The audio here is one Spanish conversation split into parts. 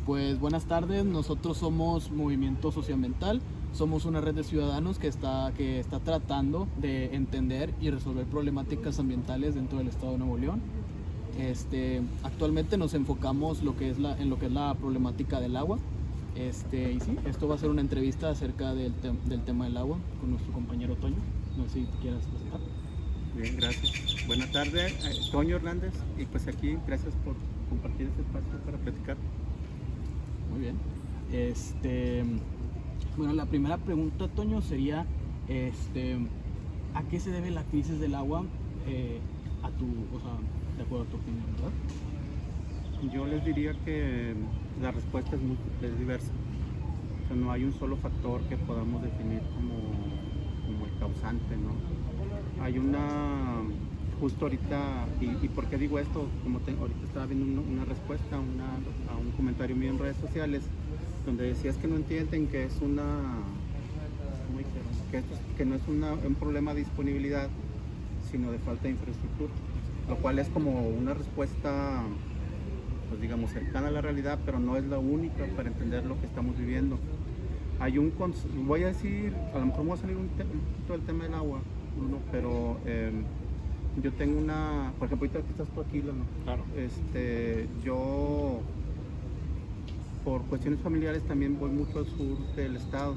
Pues buenas tardes, nosotros somos Movimiento Socioambiental, somos una red de ciudadanos que está tratando de entender y resolver problemáticas ambientales dentro del estado de Nuevo León. Actualmente nos enfocamos en lo que es la problemática del agua. Y sí, esto va a ser una entrevista acerca del tema del agua con nuestro compañero Toño. No sé si te quieras presentar. Bien, gracias. Buenas tardes, Toño Hernández, y pues aquí, gracias por compartir este espacio para platicar. Muy bien. Bueno, la primera pregunta, Toño, sería, ¿a qué se debe la crisis del agua, de acuerdo a tu opinión, verdad? Yo les diría que la respuesta es múltiple, es diversa. O sea, no hay un solo factor que podamos definir como el causante, ¿no? Hay justo ahorita, y ¿por qué digo esto? Ahorita estaba viendo una respuesta a un comentario mío en redes sociales, donde decías que no entienden que es que no es un problema de disponibilidad, sino de falta de infraestructura, lo cual es como una respuesta, pues digamos, cercana a la realidad, pero no es la única para entender lo que estamos viviendo. Voy a decir, a lo mejor me va a salir un poquito del tema del agua, ¿no? Pero yo tengo por ejemplo, ahorita que estás tú aquí, ¿no? Claro. Yo, por cuestiones familiares, también voy mucho al sur del estado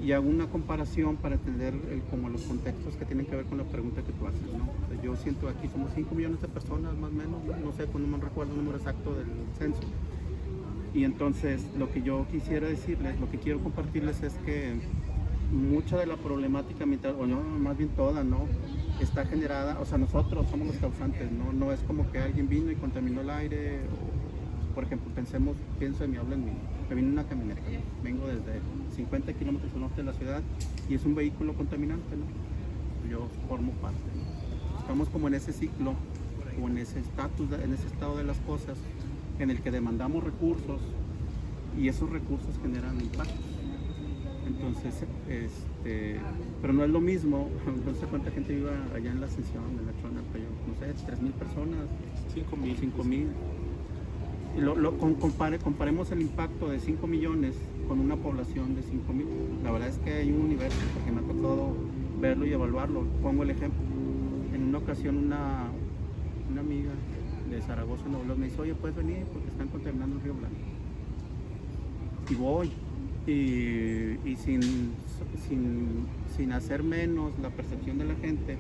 y hago una comparación para entender como los contextos que tienen que ver con la pregunta que tú haces, ¿no? O sea, yo siento que aquí somos 5 millones de personas, más o menos, no sé, no me recuerdo el número exacto del censo. Y entonces, lo que yo quisiera decirles, lo que quiero compartirles es que mucha de la problemática ambiental, o no, más bien toda, ¿no?, está generada, o sea, nosotros somos los causantes, ¿no? No es como que alguien vino y contaminó el aire, o, por ejemplo, pienso en mí, hablo en mí, me vino una camioneta, ¿no? Vengo desde 50 kilómetros al norte de la ciudad y es un vehículo contaminante, ¿no? Yo formo parte, ¿no? Estamos como en ese ciclo, o en ese estado de las cosas, en el que demandamos recursos y esos recursos generan impactos. Entonces, pero no es lo mismo, no sé cuánta gente viva allá en la Ascensión, en la Chona, pero no sé, 3,000 personas, 5,000. Comparemos el impacto de 5 millones con una población de 5,000. La verdad es que hay un universo, porque me ha tocado verlo y evaluarlo. Pongo el ejemplo. En una ocasión una amiga de Zaragoza, Nuevo León, me dice: oye, ¿puedes venir? Porque están contaminando el Río Blanco. Y voy. Y sin hacer menos la percepción de la gente,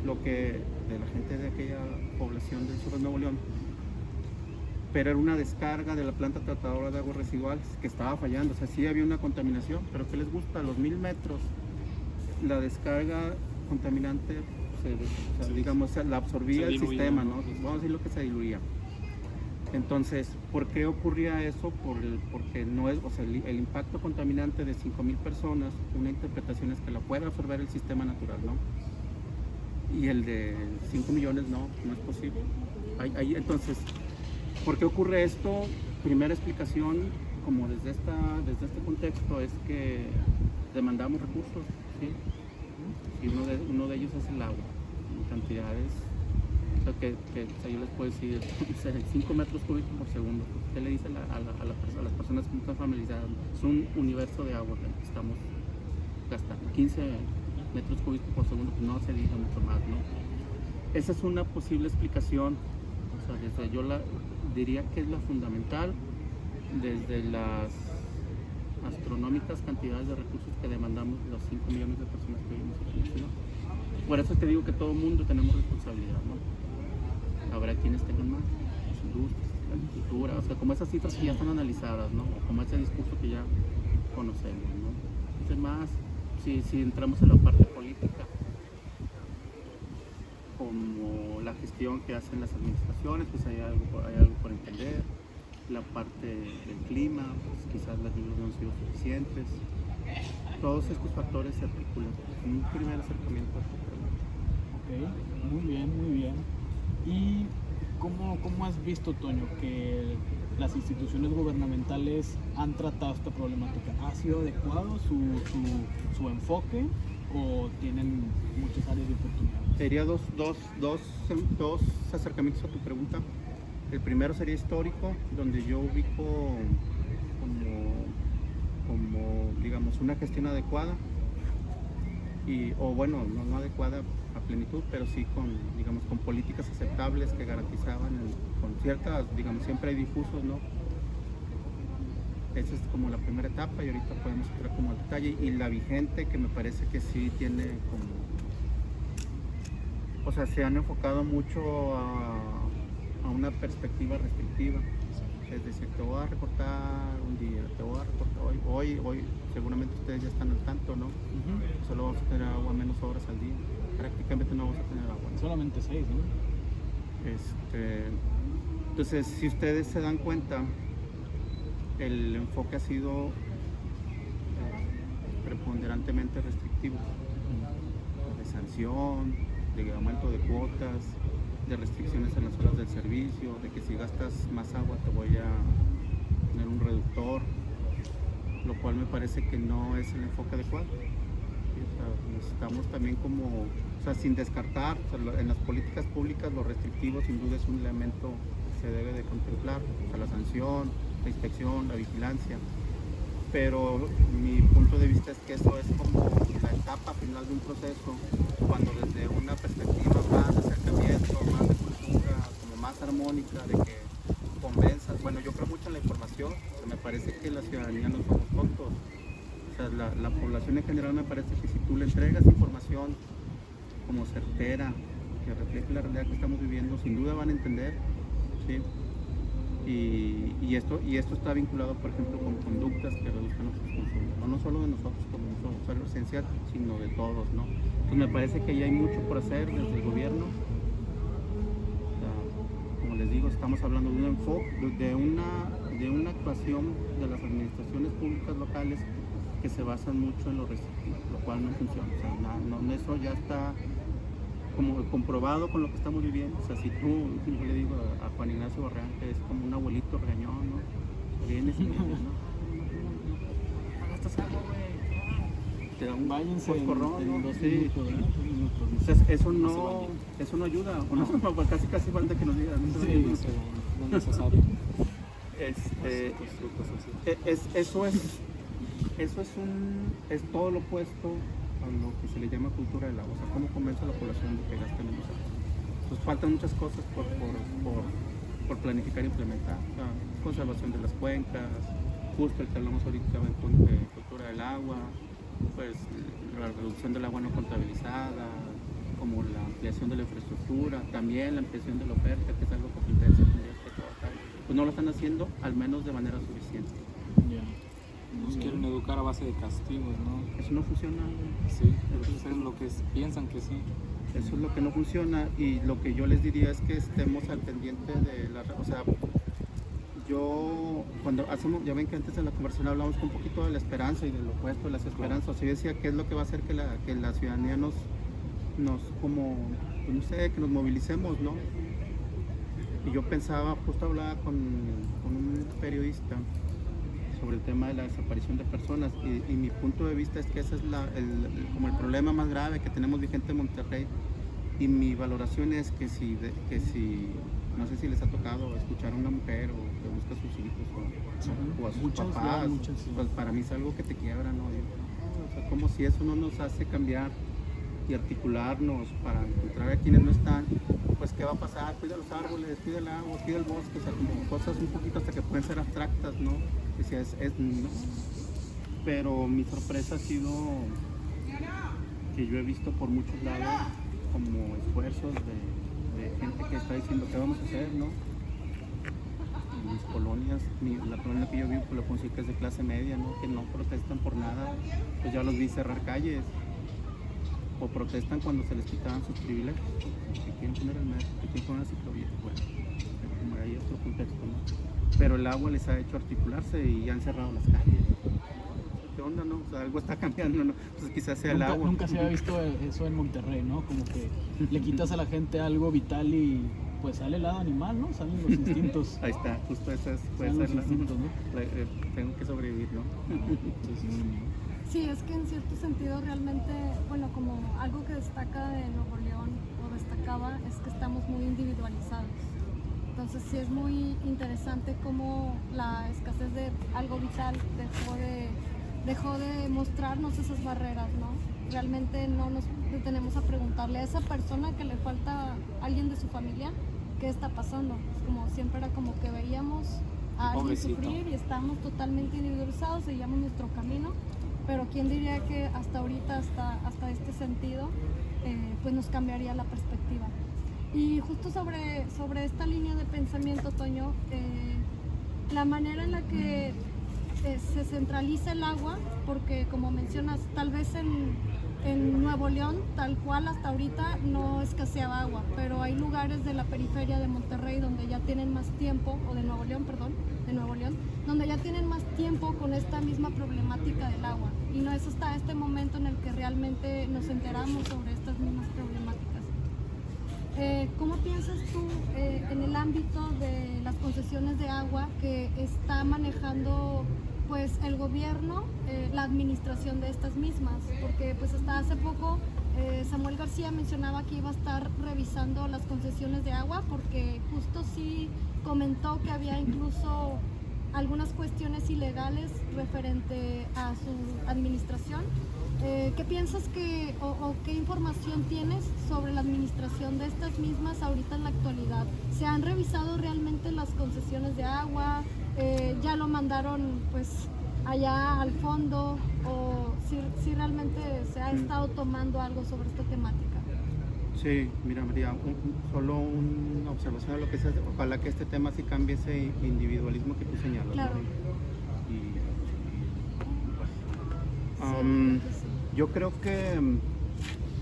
de la gente de aquella población del sur de Nuevo León, pero era una descarga de la planta tratadora de aguas residuales que estaba fallando. O sea, sí había una contaminación, pero ¿qué les gusta? A los 1000 metros, la descarga contaminante, la absorbía el sistema, ¿no? Vamos a decir lo que se diluía. Entonces, ¿por qué ocurría eso? Porque no es, o sea, el impacto contaminante de 5,000 personas, una interpretación es que la puede absorber el sistema natural, ¿no? Y el de 5 millones no es posible. Entonces, ¿por qué ocurre esto? Primera explicación, como desde este contexto, es que demandamos recursos, ¿sí? Y uno de ellos es el agua, en cantidades. O sea, yo les puedo decir 5 metros cúbicos por segundo. ¿Qué le dice a las personas que no están familiarizadas? Es un universo de agua que estamos gastando. 15 metros cúbicos por segundo, pues no se dice mucho más, ¿no? Esa es una posible explicación. O sea, yo diría que es la fundamental, desde las astronómicas cantidades de recursos que demandamos los 5 millones de personas que vivimos aquí, ¿no? Por eso te digo que todo el mundo tenemos responsabilidad, ¿no? Habrá quienes tengan más, las industrias, la agricultura, o sea, como esas cifras que ya están analizadas, ¿no? O como ese discurso que ya conocemos, ¿no? Entonces, más, si entramos en la parte política, como la gestión que hacen las administraciones, pues hay algo por entender. La parte del clima, pues quizás las lluvias no han sido suficientes. Todos estos factores se articulan en un primer acercamiento a tu pregunta. Ok, muy bien. ¿Y cómo has visto, Toño, que las instituciones gubernamentales han tratado esta problemática? ¿Ha sido adecuado su enfoque o tienen muchas áreas de oportunidad? Te diría dos acercamientos a tu pregunta. El primero sería histórico, donde yo ubico como digamos, una gestión adecuada, o bueno, no adecuada a plenitud, pero sí digamos, con políticas aceptables que garantizaban, con ciertas, digamos, siempre hay difusos, ¿no? Esa es como la primera etapa y ahorita podemos entrar como al detalle. Y la vigente, que me parece que sí tiene como, o sea, se han enfocado mucho a una perspectiva restrictiva. Es decir, te voy a recortar un día, te voy a recortar hoy seguramente ustedes ya están al tanto, ¿no? Solo vamos a tener agua menos horas al día, prácticamente no vamos a tener agua, ¿no? Solamente 6, ¿no? Entonces, si ustedes se dan cuenta, el enfoque ha sido preponderantemente restrictivo, de sanción, de aumento de cuotas, de restricciones en las horas del servicio, de que si gastas más agua te voy a poner un reductor, lo cual me parece que no es el enfoque adecuado. O sea, necesitamos también como, o sea, sin descartar, o sea, en las políticas públicas lo restrictivo sin duda es un elemento que se debe de contemplar, o sea, la sanción, la inspección, la vigilancia, pero mi punto de vista es que eso es como la etapa final de un proceso, cuando desde una perspectiva más de acercamiento, más de cultura, como más armónica, de que convenzas, bueno, yo creo mucho en la información, o sea, me parece que la ciudadanía no somos tontos, o sea, la población en general me parece que si tú le entregas información como certera, que refleje la realidad que estamos viviendo, sin duda van a entender, ¿sí? Y esto está vinculado, por ejemplo, con conductas que reduzcan nuestros consumos, no solo de nosotros como un usuario esencial, sino de todos, ¿no? Entonces me parece que ya hay mucho por hacer desde el gobierno. O sea, como les digo, estamos hablando de un enfoque, de una actuación de las administraciones públicas locales que se basan mucho en lo restrictivo, lo cual no funciona. O sea, eso ya está como comprobado con lo que estamos viviendo. O sea, si tú, yo le digo a Juan Ignacio Barragán, que es como un abuelito regañón, ¿no? Vienes y me dices, no gastas agua, güey. Te da un coscorrón, ¿no? Dos Sí. minutos, ¿no? 2 minutos. Entonces, eso no ayuda, o no, pues casi falta que nos digan. Sí, no es necesario. Eso es todo lo opuesto a lo que se le llama cultura del agua, o sea, cómo convence a la población de que gasten menos agua. Entonces faltan muchas cosas por planificar e implementar, o sea, conservación de las cuencas, justo el que hablamos ahorita de cultura del agua, pues la reducción del agua no contabilizada, como la ampliación de la infraestructura, también la ampliación de la oferta, que es algo que tendría que trabajar. Pues no lo están haciendo, al menos de manera suficiente. Ya. Nos quieren educar a base de castigos, ¿no? Eso no funciona. Sí, eso es lo que piensan que sí. Eso es lo que no funciona, y lo que yo les diría es que estemos al pendiente de o sea, yo cuando hacemos, ya ven que antes en la conversación hablamos un poquito de la esperanza y del opuesto de las esperanzas. Yo decía qué es lo que va a hacer que la ciudadanía nos como, pues no sé, que nos movilicemos, ¿no? Y yo pensaba, justo hablaba con un periodista sobre el tema de la desaparición de personas, y mi punto de vista es que ese es como el problema más grave que tenemos vigente en Monterrey, y mi valoración es que si no sé si les ha tocado escuchar a una mujer o que busca a sus hijos o a sus papás, sí. pues para mí es algo que te quiebra, ¿no? O sea, como si eso no nos hace cambiar y articularnos para encontrar a quienes no están, pues qué va a pasar, cuida los árboles, cuida el agua, cuida el bosque, o sea, como cosas un poquito hasta que pueden ser abstractas, ¿no? Decía, no. Pero mi sorpresa ha sido que yo he visto por muchos lados como esfuerzos de gente que está diciendo qué vamos a hacer, ¿no? En mis colonias, la colonia que yo vivo, pues lo consigo que es de clase media, ¿no? Que no protestan por nada, pues ya los vi cerrar calles, o protestan cuando se les quitaban sus privilegios, que quieren poner el metro, que quieren poner la ciclovía, bueno, como hay otro contexto, ¿no? Pero el agua les ha hecho articularse y han cerrado las calles. ¿Qué onda, no? O sea, algo está cambiando, ¿no? Entonces quizás sea el agua. Nunca se había visto eso en Monterrey, ¿no? Como que le quitas a la gente algo vital y pues sale el lado animal, ¿no? Salen los instintos. Ahí está, justo esa puede Salen ser los instintos, ¿no? tengo que sobrevivir, ¿no? Sí, es que en cierto sentido realmente, bueno, como algo que destaca de Nuevo León o destacaba es que estamos muy individualizados. Entonces sí es muy interesante cómo la escasez de algo vital dejó de mostrarnos esas barreras, ¿no? Realmente no nos detenemos a preguntarle a esa persona que le falta a alguien de su familia qué está pasando. Es como siempre era como que veíamos a alguien Pobrecito. sufrir y estábamos totalmente individualizados, seguíamos nuestro camino, pero quién diría que hasta ahorita, hasta este sentido, pues nos cambiaría la perspectiva. Y justo sobre esta línea de pensamiento, Toño, la manera en la que se centraliza el agua, porque como mencionas, tal vez en Nuevo León, tal cual hasta ahorita no escaseaba agua, pero hay lugares de la periferia de Monterrey donde ya tienen más tiempo, o de Nuevo León, perdón, de Nuevo León, donde ya tienen más tiempo con esta misma problemática del agua. Y no es hasta este momento en el que realmente nos enteramos sobre estas mismas problemáticas. ¿Cómo piensas tú en el ámbito de las concesiones de agua que está manejando pues el gobierno, la administración de estas mismas? Porque pues hasta hace poco Samuel García mencionaba que iba a estar revisando las concesiones de agua, porque justo sí comentó que había incluso algunas cuestiones ilegales referente a su administración. ¿Qué piensas o qué información tienes sobre la administración de estas mismas ahorita en la actualidad? ¿Se han revisado realmente las concesiones de agua? ¿Ya lo mandaron pues allá al fondo? ¿O si realmente se ha estado tomando algo sobre esta temática? Sí, mira María, solo una observación a lo que sea, ojalá que este tema sí cambie ese individualismo que tú señalas. Claro. ¿No? Sí, creo que sí. Yo creo que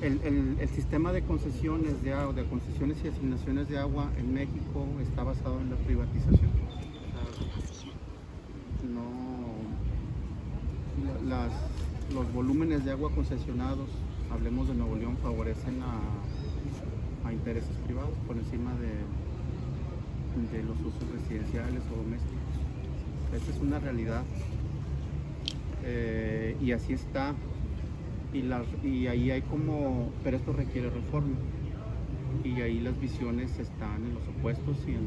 el sistema de concesiones de agua, de concesiones y asignaciones de agua en México está basado en la privatización. Los volúmenes de agua concesionados, hablemos de Nuevo León, favorecen a intereses privados por encima de los usos residenciales o domésticos. Esa es una realidad. Y así está. Y ahí hay como, pero esto requiere reforma. Y ahí las visiones están en los opuestos y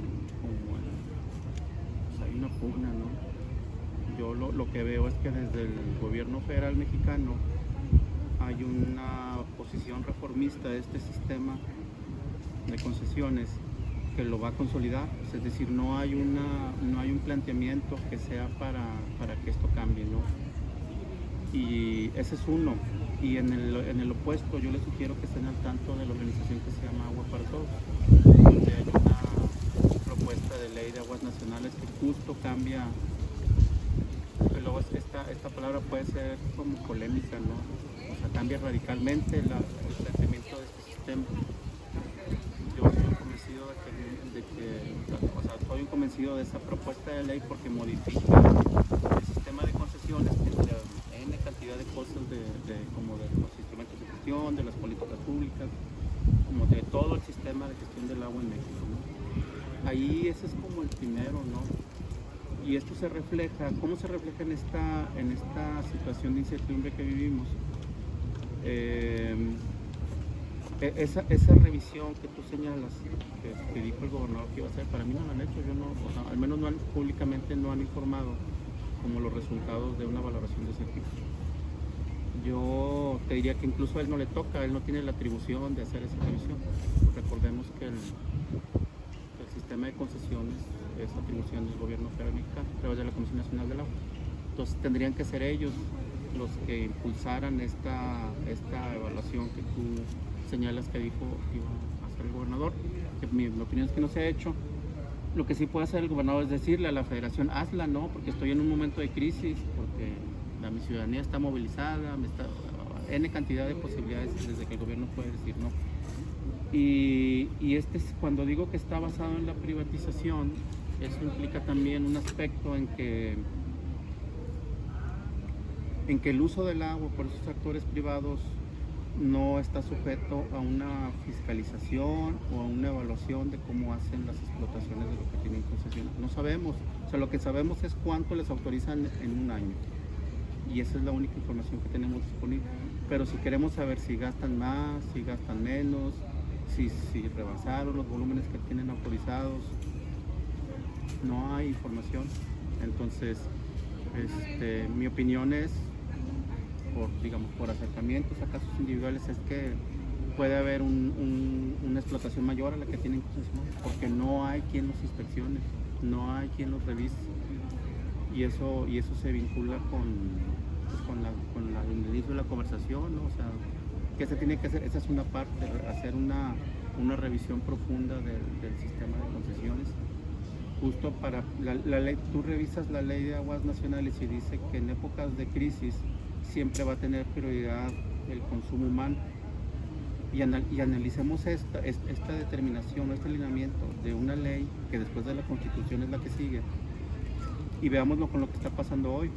pues hay una pugna, ¿no? Yo lo que veo es que desde el gobierno federal mexicano hay una posición reformista de este sistema de concesiones que lo va a consolidar, es decir, no hay un planteamiento que sea para que esto cambie, ¿no? Y ese es uno. Y en el opuesto yo les sugiero que estén al tanto de la organización que se llama Agua para Todos, donde hay una propuesta de ley de aguas nacionales que justo cambia. Luego esta palabra puede ser como polémica, ¿no? O sea, cambia radicalmente el planteamiento de este sistema. Yo estoy convencido estoy convencido de esa propuesta de ley porque modifica el sistema de concesiones, que N cantidad de cosas como de los instrumentos de gestión, de las políticas públicas, como de todo el sistema de gestión del agua en México, ¿no? Ahí ese es como el primero, ¿no? Y esto se refleja, ¿cómo se refleja en esta situación de incertidumbre que vivimos? Esa revisión que tú señalas, que dijo el gobernador que iba a hacer, para mí no lo han hecho, al menos públicamente no han informado como los resultados de una valoración de ese tipo. Yo te diría que incluso a él no le toca, él no tiene la atribución de hacer esa revisión. Recordemos que el sistema de concesiones es atribución del gobierno federal mexicano a través de la Comisión Nacional del Agua. Entonces tendrían que ser ellos los que impulsaran esta evaluación que tú señalas que dijo que iba a hacer el gobernador, que mi opinión es que no se ha hecho. Lo que sí puede hacer el gobernador es decirle a la federación, hazla, ¿no? Porque estoy en un momento de crisis, porque mi ciudadanía está movilizada, N cantidad de posibilidades desde que el gobierno puede decir no. Y cuando digo que está basado en la privatización, eso implica también un aspecto en que el uso del agua por esos actores privados no está sujeto a una fiscalización o a una evaluación de cómo hacen las explotaciones de lo que tienen concesión. No sabemos, o sea, lo que sabemos es cuánto les autorizan en un año. Y esa es la única información que tenemos disponible. Pero si queremos saber si gastan más, si gastan menos, si rebasaron los volúmenes que tienen autorizados, no hay información. Entonces, mi opinión es, por acercamientos a casos individuales, es que puede haber una explotación mayor a la que tienen concesión, porque no hay quien los inspeccione, no hay quien los revise, y eso se vincula con el inicio de la conversación, ¿no? O sea, ¿qué se tiene que hacer? Esa es una parte, hacer una revisión profunda del sistema de concesiones, justo para la ley. Tú revisas la ley de aguas nacionales y dice que en épocas de crisis siempre va a tener prioridad el consumo humano, y analicemos esta determinación, este alineamiento de una ley que después de la Constitución es la que sigue, y veámoslo con lo que está pasando hoy.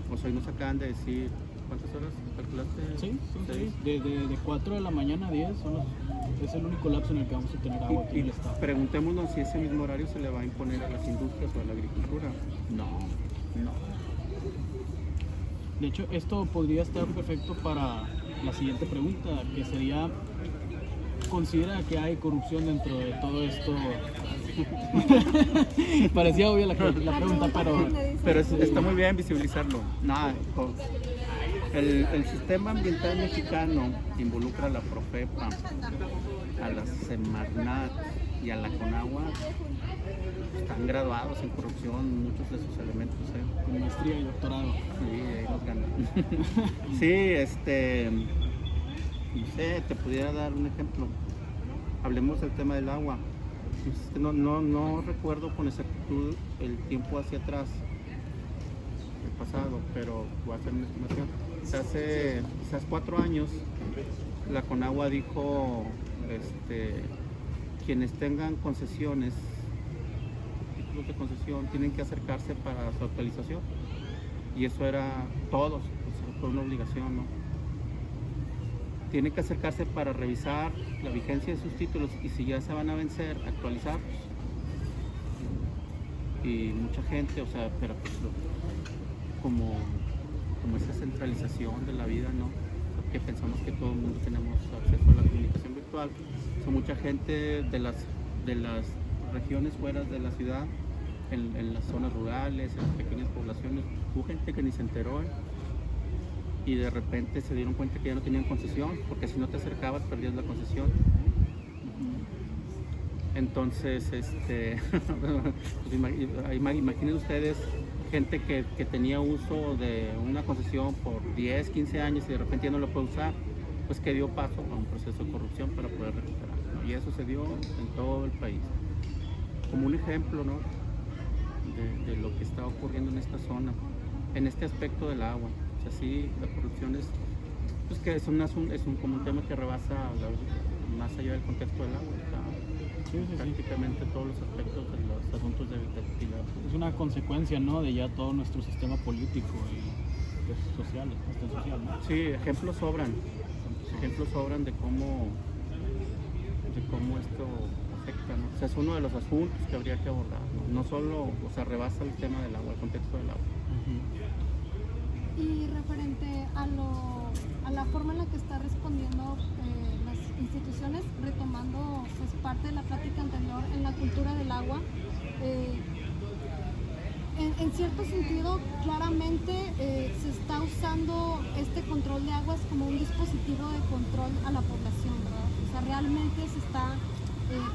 Pues hoy nos acaban de decir, ¿cuántas horas calculaste? Sí, son 6. 6. De 4 de la mañana a 10 es el único lapso en el que vamos a tener agua aquí en el estado. Preguntémonos si ese mismo horario se le va a imponer a las industrias o a la agricultura. No. De hecho, esto podría estar perfecto para la siguiente pregunta, que sería: ¿considera que hay corrupción dentro de todo esto? Parecía obvia la pregunta, pero está muy bien visibilizarlo. Nada, el sistema ambiental mexicano involucra a la Profepa, a la Semarnat y a la Conagua. Están graduados en corrupción muchos de sus elementos, con maestría y doctorado. Sí, ahí nos ganan. Sí, no sé, te pudiera dar un ejemplo. Hablemos del tema del agua. No recuerdo con exactitud el tiempo hacia atrás, el pasado, pero voy a hacer una estimación. Hace quizás 4 años, la Conagua dijo, quienes tengan concesiones, títulos de concesión, tienen que acercarse para su actualización. Y eso era todos, fue una obligación, ¿no? Tienen que acercarse para revisar la vigencia de sus títulos, y si ya se van a vencer, actualizarlos. Y mucha gente, o sea, pero pues, como esa centralización de la vida, ¿no? Que pensamos que todo el mundo tenemos acceso a la comunicación virtual. O sea, mucha gente de las regiones fuera de la ciudad, en las zonas rurales, en las pequeñas poblaciones, hubo gente que ni se enteró, y de repente se dieron cuenta que ya no tenían concesión, porque si no te acercabas perdías la concesión. Entonces, pues imaginen ustedes gente que tenía uso de una concesión por 10, 15 años y de repente ya no lo puede usar, pues que dio paso a un proceso de corrupción para poder recuperarlo, ¿no? Y eso se dio en todo el país. Como un ejemplo, ¿no?, de lo que está ocurriendo en esta zona, en este aspecto del agua. O sea, sí, la corrupción es como un tema que rebasa más allá del contexto del agua. Está prácticamente todos los aspectos de los asuntos de actividad. Es una consecuencia, ¿no?, de ya todo nuestro sistema político y pues, social, ¿no? Sí, ejemplos sobran de cómo esto afecta, ¿no? O sea, es uno de los asuntos que habría que abordar, ¿no? No solo, o sea, rebasa el tema del agua, el contexto del agua. Y referente a la forma en la que está respondiendo las instituciones, retomando pues, parte de la plática anterior en la cultura del agua, en cierto sentido, claramente se está usando este control de aguas como un dispositivo de control a la población, ¿verdad? O sea, realmente se está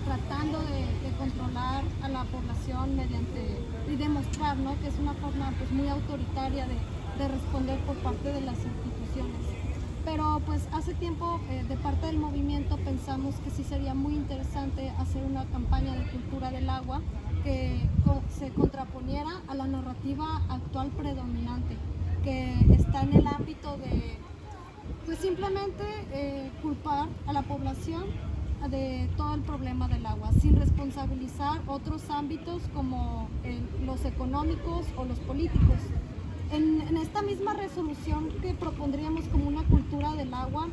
tratando de controlar a la población y demostrar, ¿no?, que es una forma pues, muy autoritaria de responder por parte de las instituciones. Pero pues hace tiempo de parte del movimiento pensamos que sí sería muy interesante hacer una campaña de cultura del agua que se contraponiera a la narrativa actual predominante, que está en el ámbito de pues simplemente culpar a la población de todo el problema del agua, sin responsabilizar otros ámbitos como los económicos o los políticos. En esta misma resolución que propondríamos como una cultura del agua,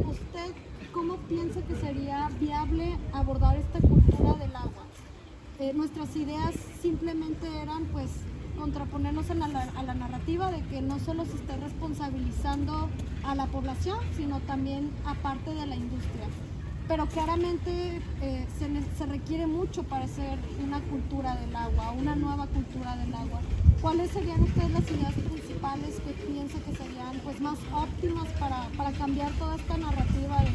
¿usted cómo piensa que sería viable abordar esta cultura del agua? Nuestras ideas simplemente eran pues contraponernos a la narrativa de que no solo se esté responsabilizando a la población, sino también a parte de la industria. pero claramente se requiere mucho para hacer una cultura del agua, una nueva cultura del agua. ¿Cuáles serían ustedes las ideas principales que piensan que serían pues más óptimas para cambiar toda esta narrativa de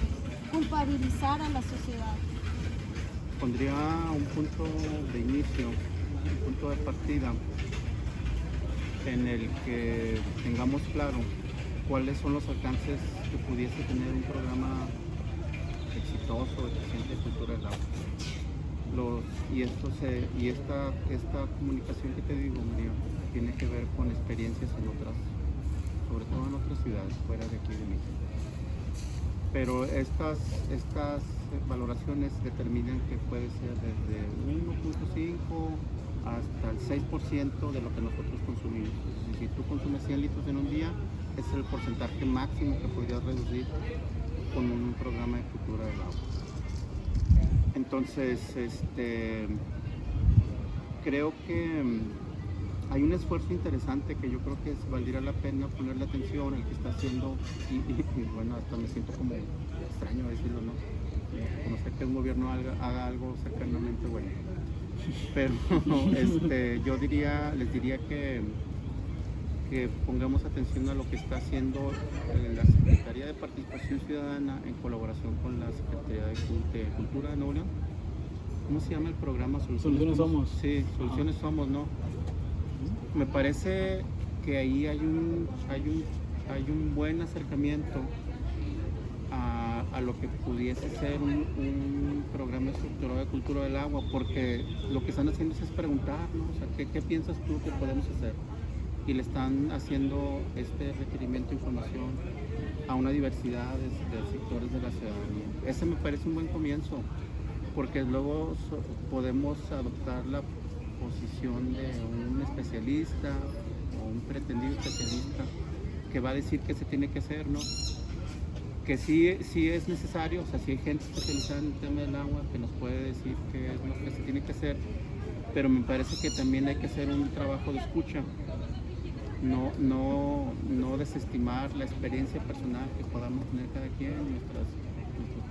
culpabilizar a la sociedad? Pondría un punto de inicio, un punto de partida en el que tengamos claro cuáles son los alcances que pudiese tener un programa exitoso, eficiente de cultura del agua. Esta comunicación que te digo, María, tiene que ver con experiencias en otras, sobre todo en otras ciudades fuera de aquí de México. Pero estas valoraciones determinan que puede ser desde 1.5 hasta el 6% de lo que nosotros consumimos. Es decir, si tú consumes 100 litros en un día, ese es el porcentaje máximo que podrías reducir con un programa de cultura del agua. Entonces, creo que hay un esfuerzo interesante que yo creo que valdría la pena ponerle atención al que está haciendo, y bueno, hasta me siento como extraño decirlo, ¿no? Conocer que un gobierno haga algo cercanamente bueno. Pero yo les diría que pongamos atención a lo que está haciendo la Secretaría de Participación Ciudadana en colaboración con la Secretaría de Cultura de Nuevo León. ¿Cómo se llama el programa? Soluciones Somos. Sí, Soluciones Somos, ¿no? Me parece que ahí hay un buen acercamiento a lo que pudiese ser un programa estructurado de cultura del agua, porque lo que están haciendo es preguntar, ¿no? O sea, ¿qué piensas tú que podemos hacer? Y le están haciendo este requerimiento de información a una diversidad de sectores de la ciudadanía. Ese me parece un buen comienzo, porque luego podemos adoptar la posición de un especialista o un pretendido especialista que va a decir que se tiene que hacer, ¿no? Que sí es necesario, o sea, si hay gente especializada en el tema del agua que nos puede decir qué es lo que se tiene que hacer, pero me parece que también hay que hacer un trabajo de escucha, no desestimar la experiencia personal que podamos tener cada quien, nuestros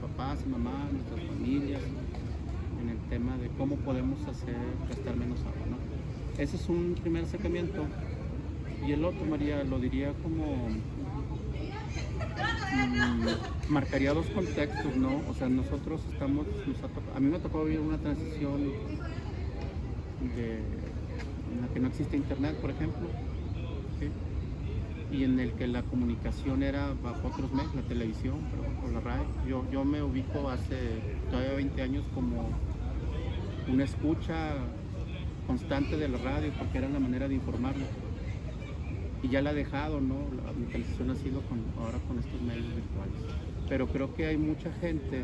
papás y mamás, nuestras familias, en el tema de cómo podemos gastar menos agua, ¿no? Ese es un primer acercamiento. Y el otro, María, lo diría como marcaría dos contextos, ¿no? O sea, nosotros a mí me tocó vivir una transición en la que no existe internet, por ejemplo, ¿sí? Y en el que la comunicación era bajo otros medios, la televisión, por la radio. Yo me ubico hace todavía 20 años como una escucha constante de la radio, porque era la manera de informarlo. Y ya la ha dejado, ¿no? Mi transición ha sido ahora con estos medios virtuales. Pero creo que hay mucha gente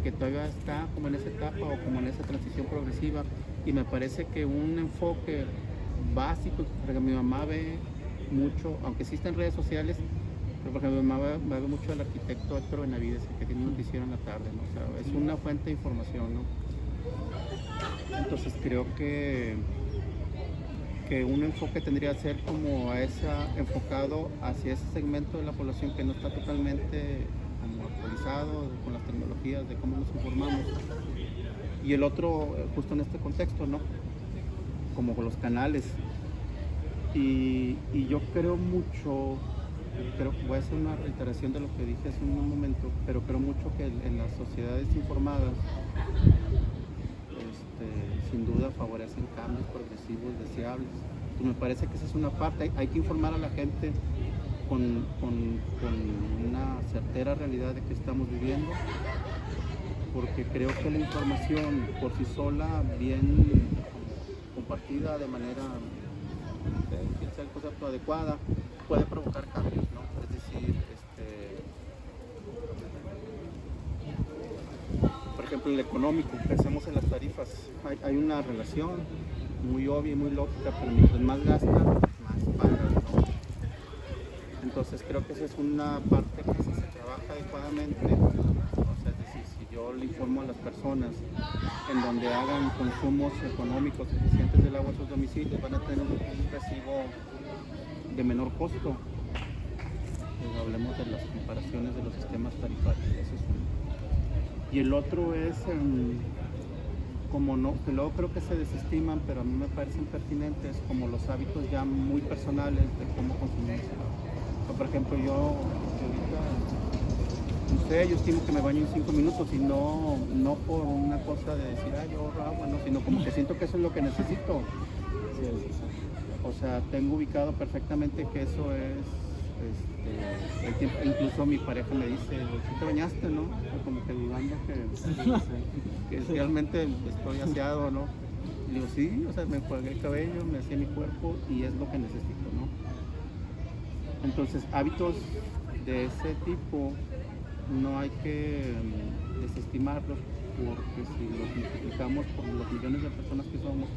que todavía está como en esa etapa o como en esa transición progresiva, y me parece que un enfoque básico, porque mi mamá ve mucho, aunque sí está en redes sociales, pero por ejemplo mi mamá ve mucho al arquitecto Héctor Benavides, que tiene un noticiero en la tarde, ¿no? O sea, es una fuente de información, ¿no? Entonces creo que un enfoque tendría que ser como enfocado hacia ese segmento de la población que no está totalmente como actualizado con las tecnologías de cómo nos informamos, y el otro justo en este contexto, ¿no? Como con los canales, y yo creo mucho, voy a hacer una reiteración de lo que dije hace un momento, pero creo mucho que en las sociedades informadas sin duda favorecen cambios progresivos deseables. Entonces, me parece que esa es una parte, hay que informar a la gente con una certera realidad de que estamos viviendo, porque creo que la información por sí sola, bien compartida de manera, que sea el concepto adecuada, puede provocar cambios, ¿no? Es decir, por ejemplo, en el económico, pensemos en las tarifas, hay una relación muy obvia y muy lógica, pero mientras más gasta, más paga, ¿no? Entonces creo que esa es una parte que si se trabaja adecuadamente, o sea, es decir, si yo le informo a las personas en donde hagan consumos económicos eficientes del agua a sus domicilios, van a tener un recibo de menor costo. Pues hablemos de las comparaciones de los sistemas tarifarios, eso es uno. Y el otro es, como no, que luego creo que se desestiman, pero a mí me parecen pertinentes, como los hábitos ya muy personales de cómo consumir. O sea, por ejemplo, yo ahorita, no sé, yo estimo que me baño en 5 minutos y no por una cosa de decir, yo ahorro agua, no, sino como que siento que eso es lo que necesito. O sea, tengo ubicado perfectamente que eso es el tiempo. Incluso mi pareja me dice, ¿sí te bañaste, no? O como que dudando que realmente estoy aseado, ¿no? Y digo, sí, o sea, me enjuagué el cabello, me hacía mi cuerpo y es lo que necesito, ¿no? Entonces, hábitos de ese tipo no hay que desestimarlos, porque si los multiplicamos por los millones de personas que somos,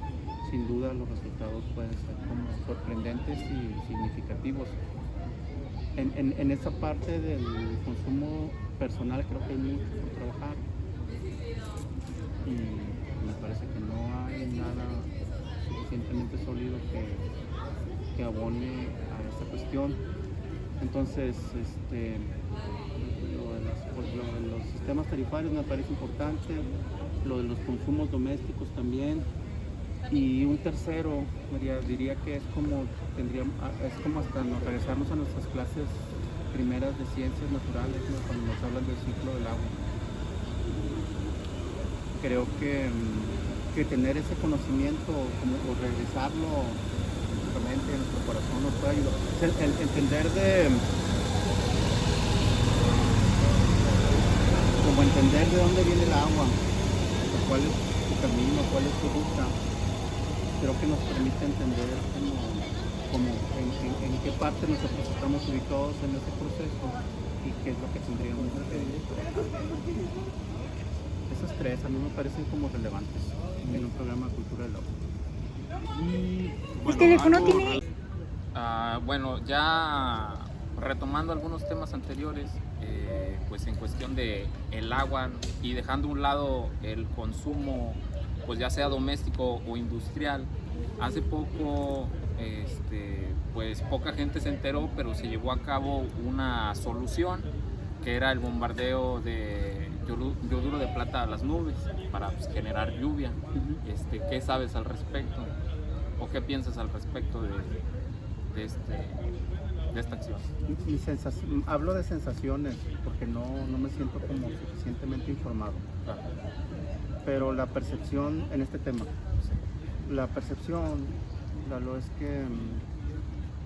sin duda los resultados pueden ser como sorprendentes y significativos. En esa parte del consumo personal creo que hay mucho por trabajar y me parece que no hay nada suficientemente sólido que abone a esta cuestión. Entonces, lo de los sistemas tarifarios me parece importante, lo de los consumos domésticos también. Y un tercero, diría que es como hasta regresarnos a nuestras clases primeras de ciencias naturales, ¿no? Cuando nos hablan del ciclo del agua. Creo que tener ese conocimiento o regresarlo a nuestra mente, a nuestro corazón, nos puede ayudar. El entender de dónde viene el agua, cuál es su camino, cuál es su ruta. Creo que nos permite entender en qué parte nosotros estamos ubicados en ese proceso y qué es lo que tendríamos que hacer. Esos tres a mí me parecen como relevantes en un programa de cultura del agua. El teléfono tiene... Bueno, ya retomando algunos temas anteriores, pues en cuestión de el agua y dejando a un lado el consumo, pues ya sea doméstico o industrial, hace poco pues poca gente se enteró, pero se llevó a cabo una solución que era el bombardeo de yoduro de plata a las nubes para pues, generar lluvia. ¿Qué sabes al respecto? ¿O qué piensas al respecto de esta acción? Hablo de sensaciones porque no me siento como suficientemente informado. Claro. Pero la percepción en este tema, la percepción, Lalo, es que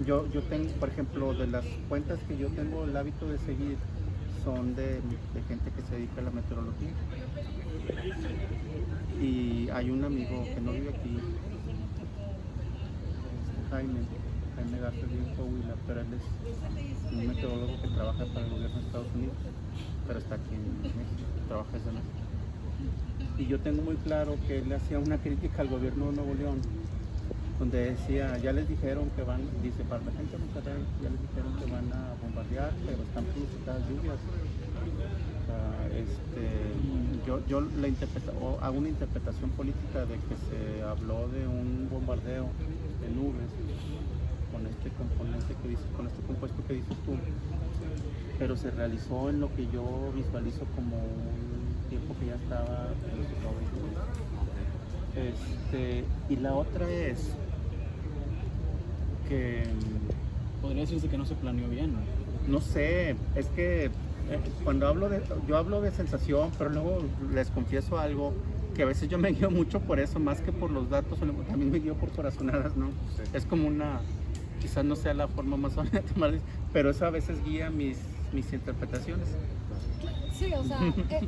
yo tengo, por ejemplo, de las cuentas que yo tengo el hábito de seguir, son de gente que se dedica a la meteorología. Y hay un amigo que no vive aquí, Jaime Garza, vive en Coahuila, pero él es un meteorólogo que trabaja para el gobierno de Estados Unidos, pero está aquí en México, trabaja desde México. Y yo tengo muy claro que él hacía una crítica al gobierno de Nuevo León, donde decía, ya les dijeron que van, dice, para la gente de Monterrey, ya les dijeron que van a bombardear, pero están pronosticadas lluvias. O sea, yo hago una interpretación política de que se habló de un bombardeo de nubes con este componente que dices, con este compuesto que dices tú, pero se realizó en lo que yo visualizo como un tiempo que ya estaba y la otra es que Podría decirse que no se planeó bien, ¿no? no sé, es que cuando yo hablo de sensación, pero luego les confieso algo, que a veces yo me guío mucho por eso, más que por los datos, también me guío por corazonadas, ¿no? Sí. Es como quizás no sea la forma más honesta de tomarles, pero eso a veces guía mis interpretaciones. Sí, o sea,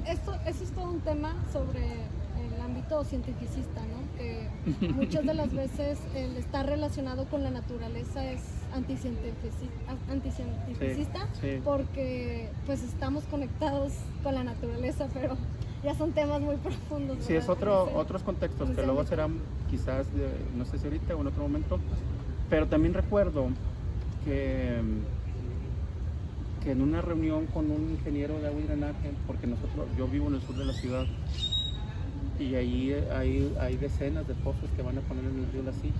eso es todo un tema sobre el ámbito cientificista, ¿no? Que muchas de las veces el estar relacionado con la naturaleza es anticientificista, sí. Porque pues estamos conectados con la naturaleza, pero ya son temas muy profundos. Sí, es otros contextos que luego serán quizás, no sé si ahorita o en otro momento, pero también recuerdo que en una reunión con un ingeniero de agua y drenaje, porque yo vivo en el sur de la ciudad, y ahí hay decenas de pozos que van a poner en el río La Silla,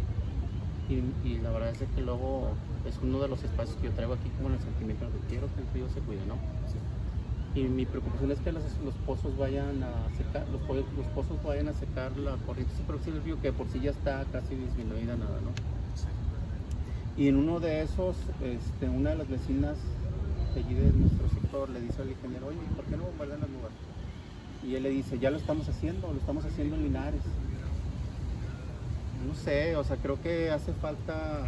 y la verdad es que luego es uno de los espacios que yo traigo aquí como en el sentimiento de que quiero que el río se cuide, ¿no? Sí. Y mi preocupación es que los pozos vayan a secar, los pozos vayan a secar la corriente superficial del río, que por sí ya está casi disminuida nada, ¿no? Y en uno de esos, una de las vecinas de allí de nuestro sector le dice al ingeniero, oye, ¿por qué no bombardean las nubes? Y él le dice, ya lo estamos haciendo en Linares. No sé, o sea, creo que hace falta,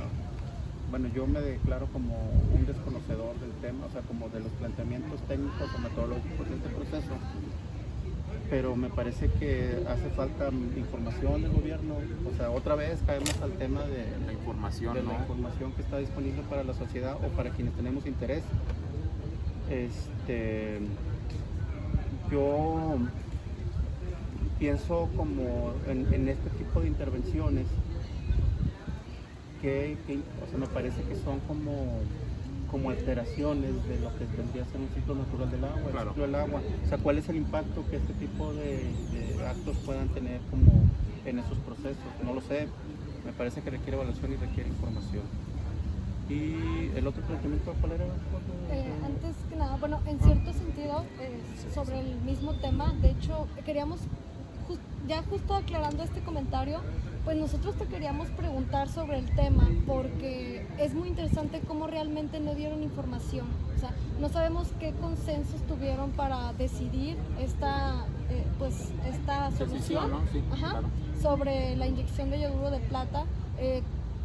bueno, yo me declaro como un desconocedor del tema, o sea, como de los planteamientos técnicos o metodológicos de este proceso, pero me parece que hace falta información del gobierno, o sea, otra vez caemos al tema de La información, la ¿no? información que está disponible para la sociedad o para quienes tenemos interés. Yo pienso como en este tipo de intervenciones que o sea, me parece que son como alteraciones de lo que tendría que ser un ciclo natural del agua, Claro. el ciclo del agua. O sea, ¿cuál es el impacto que este tipo de actos puedan tener como en esos procesos? No lo sé. Me parece que requiere evaluación y requiere información. Y el otro planteamiento, ¿cuál era? Antes que nada, bueno, en cierto sentido, sobre el mismo tema, de hecho, queríamos, justo aclarando este comentario, pues nosotros te queríamos preguntar sobre el tema, porque es muy interesante cómo realmente no dieron información. O sea, no sabemos qué consensos tuvieron para decidir esta solución, Decisión, ¿no? Sí, ajá, claro. sobre la inyección de yoduro de plata.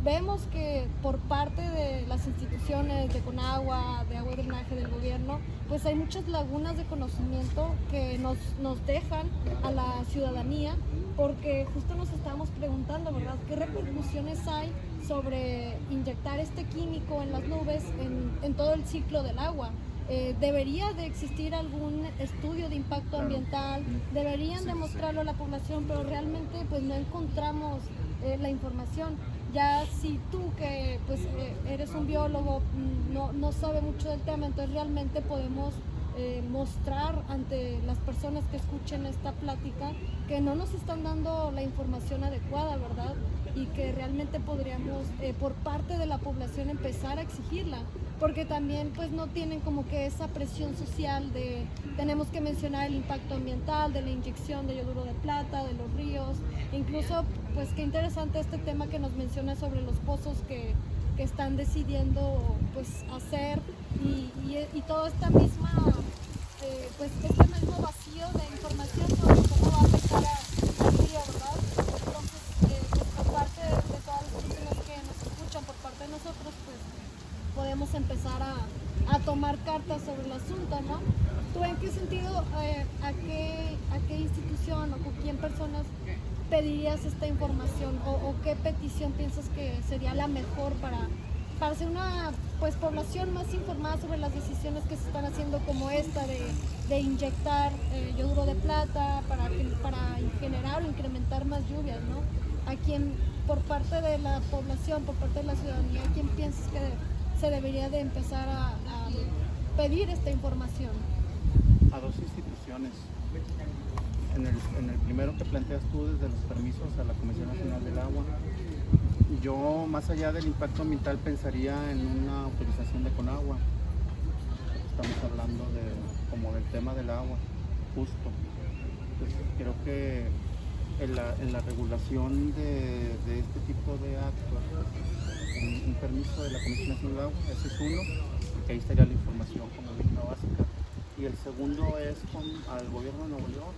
Vemos que por parte de las instituciones de Conagua, de agua y drenaje del gobierno, pues hay muchas lagunas de conocimiento que nos dejan a la ciudadanía, porque justo nos estábamos preguntando, ¿verdad?, qué repercusiones hay sobre inyectar este químico en las nubes en todo el ciclo del agua. Debería de existir algún estudio de impacto ambiental, deberían demostrarlo a la población, pero realmente pues no encontramos la información. Ya si tú que pues eres un biólogo no sabe mucho del tema, entonces realmente podemos mostrar ante las personas que escuchen esta plática que no nos están dando la información adecuada, ¿verdad? Y que realmente podríamos por parte de la población empezar a exigirla, porque también pues no tienen como que esa presión social de tenemos que mencionar el impacto ambiental de la inyección de yoduro de plata, de los ríos, incluso pues qué interesante este tema que nos menciona sobre los pozos que están decidiendo pues hacer y toda esta misma pues este mismo vacío de información sobre cómo va a afectar al río, ¿verdad? Entonces pues por parte de todas las personas que nos escuchan, por parte de nosotros, pues podemos empezar a tomar cartas sobre el asunto, ¿no? ¿Tú en qué sentido, a qué institución o con quién personas pedirías esta información o qué petición piensas que sería la mejor para hacer una pues población más informada sobre las decisiones que se están haciendo, como esta de inyectar yoduro de plata para generar o incrementar más lluvias, ¿no? ¿A quién, por parte de la población, por parte de la ciudadanía, a quién piensas que se debería de empezar a pedir esta información? A dos instituciones. En el primero que planteas tú, desde los permisos a la Comisión Nacional del Agua, yo más allá del impacto ambiental pensaría en una autorización de Conagua. Estamos hablando como del tema del agua, justo. Entonces, creo que en la regulación de este tipo de actos, un permiso de la Comisión Nacional del Agua, ese es uno, porque ahí estaría la información como mínima básica. Y el segundo es al gobierno de Nuevo León.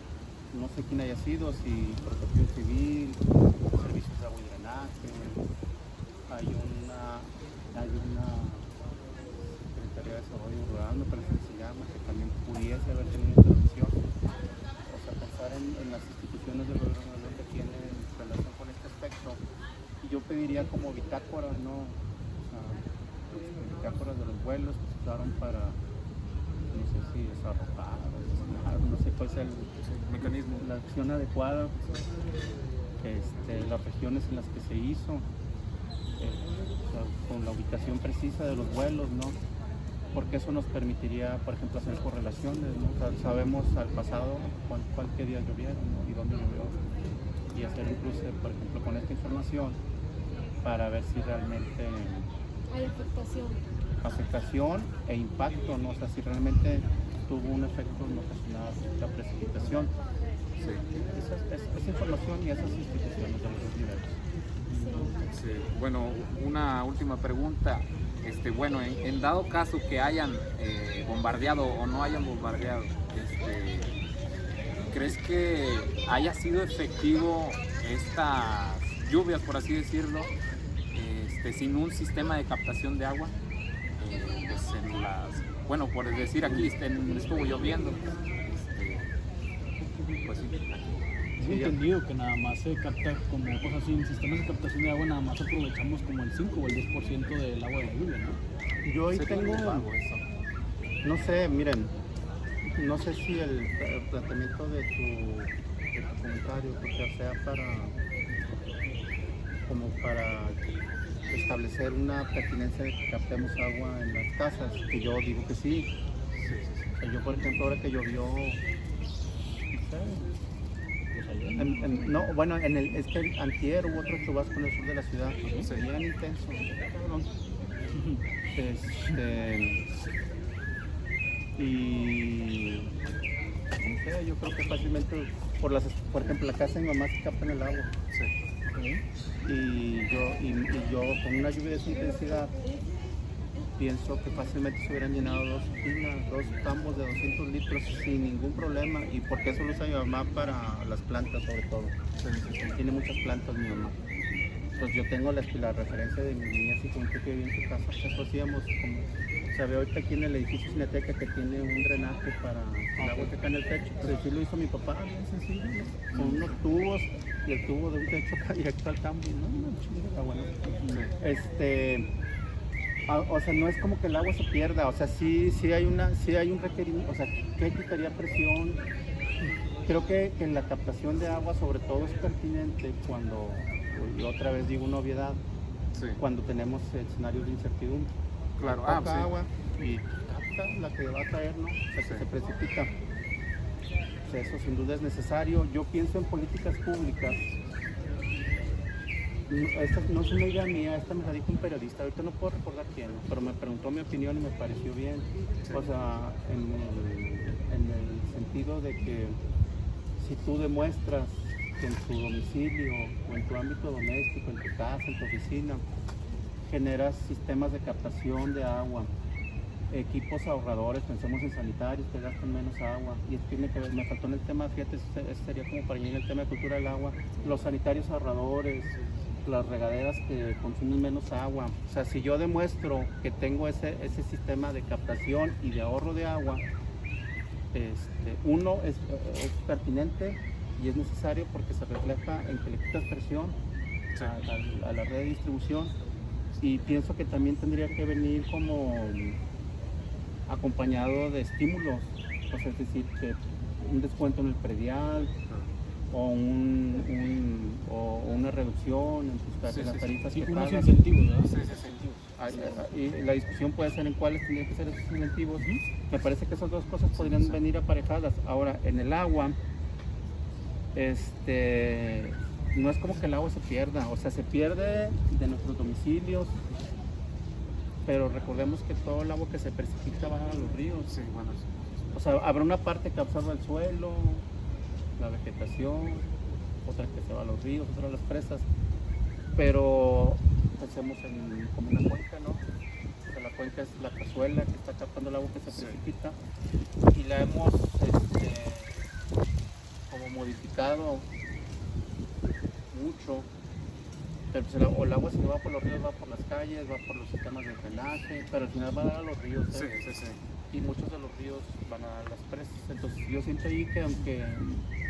No sé quién haya sido, si Protección Civil, Servicios de Agua y Drenaje, hay una Secretaría de Desarrollo Rural, me parece que se llama, que también pudiese haber tenido intervención. O sea, pensar en las instituciones del gobierno de Nuevo León que tienen relación con este aspecto. Y yo pediría como bitácoras, ¿no? O sea, bitácoras de los vuelos que se usaron para, no sé si desarrojar, no sé cuál es el mecanismo, la acción adecuada, las regiones en las que se hizo, con la ubicación precisa de los vuelos, ¿no? Porque eso nos permitiría, por ejemplo, hacer correlaciones, ¿no? O sea, sabemos al pasado qué días llovieron, ¿no? Y dónde llovió, y hacer un cruce, por ejemplo, con esta información para ver si realmente hay afectación e impacto, ¿no? O sea, si realmente tuvo un efecto en ocasionar la precipitación. Sí. Esa información y esas instituciones de los dos niveles. Sí. Bueno, una última pregunta. Bueno, en dado caso que hayan bombardeado o no hayan bombardeado, ¿crees que haya sido efectivo estas lluvias, por así decirlo, sin un sistema de captación de agua? Bueno, por decir aquí, estuvo lloviendo. Pues sí. Tengo entendido que nada más se capta como cosas así, en sistemas de captación de agua nada más aprovechamos como el 5 o el 10% del agua de la lluvia, ¿no? Yo ahí Sería tengo, un pago eso. no sé, miren, no sé si el planteamiento de tu comentario, porque sea como para establecer una pertinencia de que captemos agua en las casas, que yo digo que sí. O sea, yo por ejemplo ahora que llovió, no, bueno, es que antier hubo otro chubasco en el sur de la ciudad, bien intenso, cabrón. Y no sé, yo creo que fácilmente por ejemplo la casa de mi mamá se capta en el agua. Y yo con una lluvia de esa intensidad pienso que fácilmente se hubieran llenado dos tambos de 200 litros sin ningún problema, y porque eso lo usa mi mamá para las plantas sobre todo. Tiene muchas plantas mi mamá. Entonces yo tengo la referencia de mi niñez y juventud que vivía en su casa. Pues eso hacíamos como, se ve ahorita aquí en el edificio Cineteca que tiene un drenaje para el agua que cae en el techo. Pero sí lo hizo mi papá, bien sencillo, ¿no? Con unos tubos y el tubo de un techo para directo al campo. No, bueno. O sea, no es como que el agua se pierda, o sea, sí hay un requerimiento, o sea, ¿qué quitaría presión? Creo que en la captación de agua sobre todo es pertinente cuando, y otra vez digo una obviedad, cuando tenemos escenarios de incertidumbre. Claro, Poca agua y capta la que va a caer, ¿no? O sea, que se precipita. O sea, eso sin duda es necesario. Yo pienso en políticas públicas. Esta no es una idea mía, esta me la dijo un periodista, ahorita no puedo recordar quién, pero me preguntó mi opinión y me pareció bien. O sea, en el sentido de que si tú demuestras que en tu domicilio o en tu ámbito doméstico, en tu casa, en tu oficina, generas sistemas de captación de agua, equipos ahorradores, pensemos en sanitarios que gastan menos agua, y esto tiene que ver, me faltó en el tema, fíjate, eso sería como para mí en el tema de cultura del agua, los sanitarios ahorradores, las regaderas que consumen menos agua. O sea, si yo demuestro que tengo ese sistema de captación y de ahorro de agua, uno es pertinente y es necesario porque se refleja en que le quitas presión a la red de distribución, y pienso que también tendría que venir como acompañado de estímulos, o sea, es decir, que un descuento en el predial, o una reducción en las tarifas que unos pagas. incentivos, ¿verdad? Y la discusión puede ser en cuáles tendrían que ser esos incentivos. Me parece que esas dos cosas podrían venir aparejadas. Ahora, en el agua, no es como que el agua se pierda, o sea, se pierde de nuestros domicilios, pero recordemos que todo el agua que se precipita va a los ríos. O sea, habrá una parte que absorbe el suelo, la vegetación, otra que se va a los ríos, otra a las presas, pero pensemos como una cuenca, ¿no? O sea, la cuenca es la cazuela que está captando el agua que se precipita, y la hemos como modificado mucho, pero pues el agua si no va por los ríos va por las calles, va por los sistemas de drenaje, pero al final va a dar a los ríos. Y muchos de los ríos van a dar las presas. Entonces yo siento ahí que aunque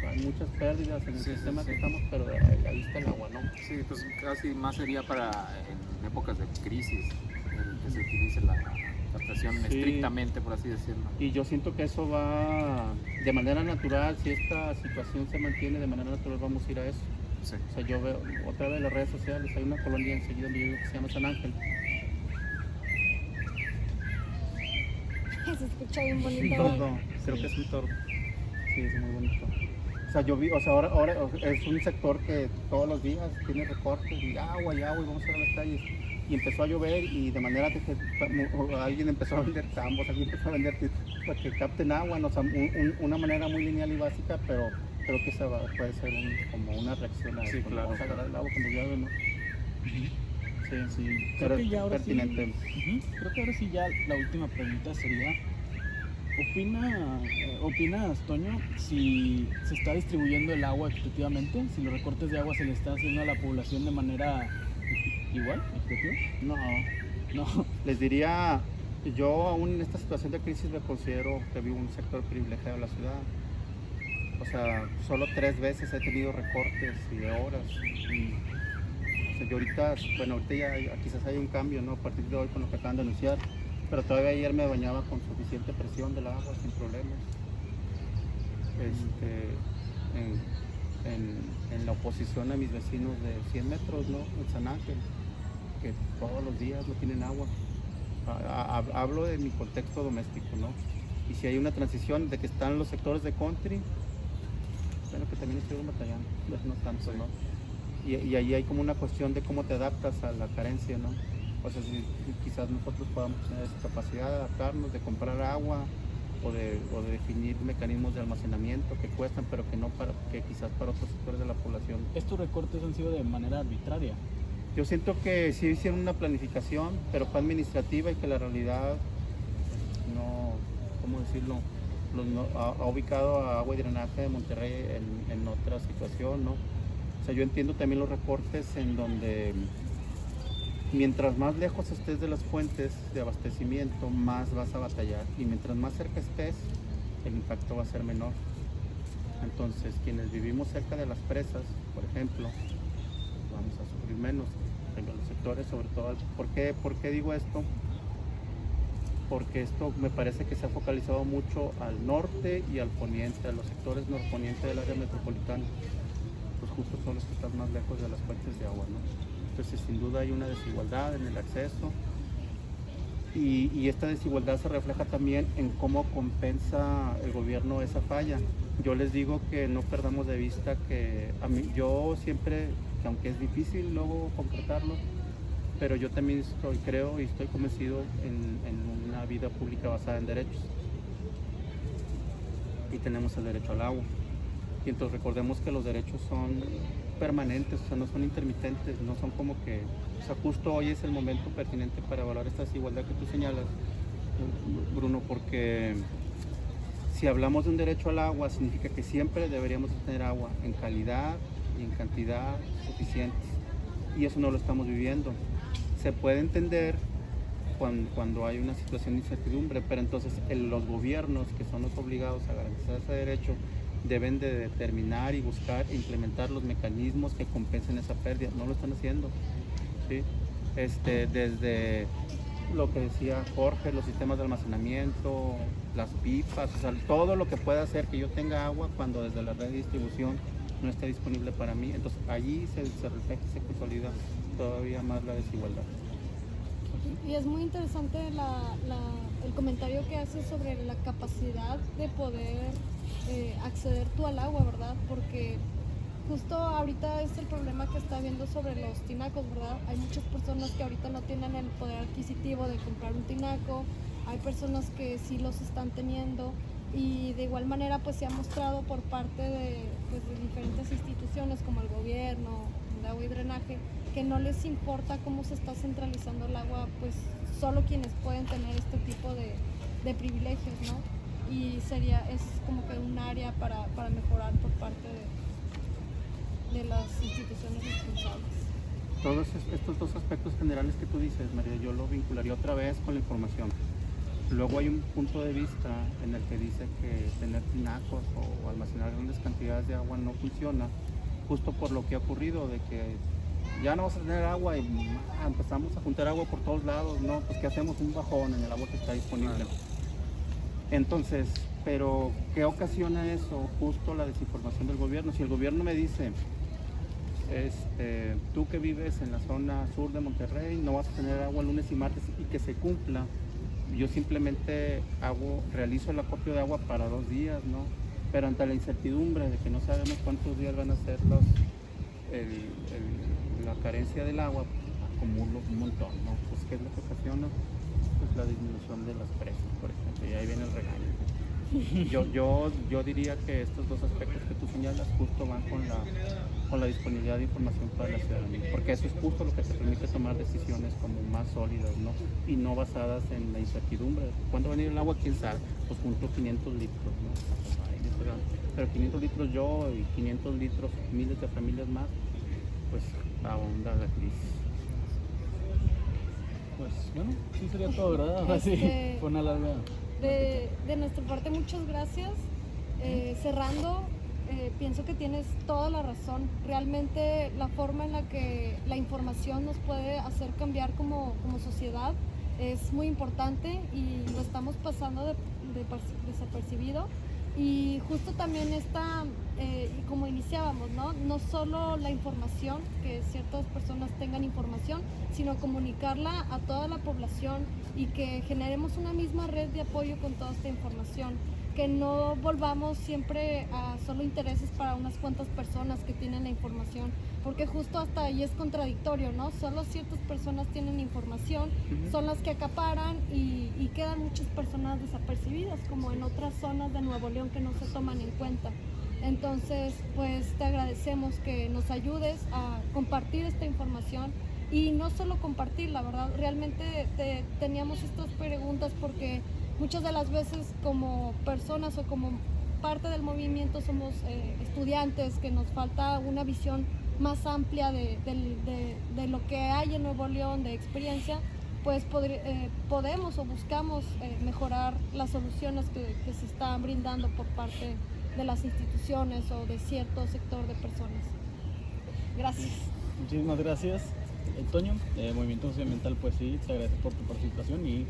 hay muchas pérdidas en el sistema que estamos, pero ahí está el agua, ¿no? Sí, pues casi más sería para en épocas de crisis el que se utilice la captación estrictamente, por así decirlo. Y yo siento que eso va de manera natural, si esta situación se mantiene de manera natural, vamos a ir a eso. O sea, yo veo otra vez en las redes sociales, hay una colonia enseguida donde yo vivo que se llama San Ángel. Se escucha bien bonito. Un tordo, creo que es un tordo. Sí, es muy bonito. O sea, ahora es un sector que todos los días tiene recortes y agua, y vamos a ir a las calles. y empezó a llover y de manera de que alguien empezó a vender tambos, alguien empezó a vender para que capten agua, ¿no? O sea, una manera muy lineal y básica, pero creo que puede ser como una reacción a eso, Sí, ¿no? claro. Vamos a agarrar el agua cuando llueve, ¿no? Sí, Pero creo que ya ahora sí, pertinente. creo que ahora sí ya la última pregunta sería, ¿opinas, Toño, si se está distribuyendo el agua equitativamente? Si los recortes de agua se le está haciendo a la población de manera igual, equitativa? No, No. les diría, yo aún en esta situación de crisis me considero que vivo en un sector privilegiado de la ciudad. O sea, solo 3 veces he tenido recortes y de horas. O sea, yo ahorita ya quizás hay un cambio, ¿no? A partir de hoy con lo que acaban de anunciar. Pero todavía ayer me bañaba con suficiente presión del agua, sin problemas. En la oposición a mis vecinos de 100 metros, ¿no? En San Ángel, que todos los días no tienen agua. Hablo de mi contexto doméstico, ¿no? Y si hay una transición de que están los sectores de country, bueno, que también estuvieron batallando, no tanto, ¿no? Y ahí hay como una cuestión de cómo te adaptas a la carencia, ¿no? O sea, si quizás nosotros podamos tener esa capacidad de adaptarnos, de comprar agua o de definir mecanismos de almacenamiento que cuestan, pero que quizás para otros sectores de la población. Estos recortes han sido de manera arbitraria. Yo siento que sí hicieron una planificación, pero fue administrativa y que la realidad no, ¿cómo decirlo? Ha ubicado a Agua y Drenaje de Monterrey en otra situación, ¿no? O sea, yo entiendo también los recortes en donde mientras más lejos estés de las fuentes de abastecimiento, más vas a batallar. Y mientras más cerca estés, el impacto va a ser menor. Entonces, quienes vivimos cerca de las presas, por ejemplo, vamos a sufrir menos en los sectores, sobre todo. ¿Por qué digo esto? Porque esto me parece que se ha focalizado mucho al norte y al poniente, a los sectores norponiente del área metropolitana. Pues justo son los que están más lejos de las fuentes de agua, ¿no? Entonces, sin duda hay una desigualdad en el acceso y esta desigualdad se refleja también en cómo compensa el gobierno esa falla. Yo les digo que no perdamos de vista que yo siempre, que aunque es difícil luego concretarlo, pero yo también creo y estoy convencido en una vida pública basada en derechos. Y tenemos el derecho al agua. Y entonces recordemos que los derechos son permanentes, o sea, no son intermitentes, no son como que, o sea, justo hoy es el momento pertinente para evaluar esta desigualdad que tú señalas, Bruno, porque si hablamos de un derecho al agua, significa que siempre deberíamos tener agua en calidad y en cantidad suficientes, y eso no lo estamos viviendo. Se puede entender cuando hay una situación de incertidumbre, pero entonces los gobiernos, que son los obligados a garantizar ese derecho, deben de determinar y buscar e implementar los mecanismos que compensen esa pérdida. No lo están haciendo, ¿sí? Desde lo que decía Jorge, los sistemas de almacenamiento, las pipas, o sea, todo lo que pueda hacer que yo tenga agua cuando desde la red de distribución no esté disponible para mí. Entonces allí se refleja y se consolida todavía más la desigualdad. Y es muy interesante el comentario que haces sobre la capacidad de poder acceder tú al agua, ¿verdad? Porque justo ahorita es el problema que está habiendo sobre los tinacos, ¿verdad? Hay muchas personas que ahorita no tienen el poder adquisitivo de comprar un tinaco, hay personas que sí los están teniendo y de igual manera pues se ha mostrado por parte de diferentes instituciones como el gobierno, de Agua y Drenaje, que no les importa cómo se está centralizando el agua, pues solo quienes pueden tener este tipo de privilegios, ¿no? Y es como que un área para mejorar por parte de las instituciones responsables. Todos estos dos aspectos generales que tú dices, María, yo lo vincularía otra vez con la información. Luego hay un punto de vista en el que dice que tener tinacos o almacenar grandes cantidades de agua no funciona, justo por lo que ha ocurrido, de que ya no vas a tener agua y empezamos a juntar agua por todos lados, ¿no? Pues ¿qué hacemos? Un bajón en el agua que está disponible. Entonces, pero ¿qué ocasiona eso? Justo la desinformación del gobierno. Si el gobierno me dice, tú que vives en la zona sur de Monterrey, no vas a tener agua lunes y martes y que se cumpla, yo simplemente realizo el acopio de agua para 2 días, ¿no? Pero ante la incertidumbre de que no sabemos cuántos días van a ser la carencia del agua, acumulo un montón, ¿no? Pues ¿qué es lo que ocasiona? Pues la disminución de las presas, por ejemplo, y ahí viene el regaño. Yo diría que estos dos aspectos que tú señalas justo van con la disponibilidad de información para la ciudadanía, porque eso es justo lo que te permite tomar decisiones como más sólidas, ¿no? Y no basadas en la incertidumbre. ¿Cuándo va a venir el agua? ¿Quién sabe? Pues junto 500 litros, ¿no? Ay, pero 500 litros yo y 500 litros miles de familias más, pues ahonda la crisis. Pues bueno, sí sería todo, ¿verdad? Ahora sí, fue una larga. De nuestra parte, muchas gracias. Cerrando, pienso que tienes toda la razón. Realmente la forma en la que la información nos puede hacer cambiar como sociedad es muy importante y lo estamos pasando desapercibido. Y justo también está, como iniciábamos, ¿no? No solo la información, que ciertas personas tengan información, sino comunicarla a toda la población y que generemos una misma red de apoyo con toda esta información. Que no volvamos siempre a solo intereses para unas cuantas personas que tienen la información, porque justo hasta ahí es contradictorio, ¿no? Solo ciertas personas tienen información, son las que acaparan y quedan muchas personas desapercibidas, como en otras zonas de Nuevo León que no se toman en cuenta. Entonces, pues te agradecemos que nos ayudes a compartir esta información y no solo compartirla, ¿verdad? Realmente teníamos estas preguntas porque muchas de las veces como personas o como parte del movimiento somos estudiantes, que nos falta una visión más amplia de lo que hay en Nuevo León, de experiencia, pues podemos o buscamos mejorar las soluciones que se están brindando por parte de las instituciones o de cierto sector de personas. Gracias. Muchísimas gracias, Toño. Movimiento Socioambiental, pues sí, te agradezco por tu participación y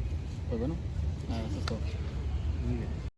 pues bueno, nada, eso es todo. Muy bien.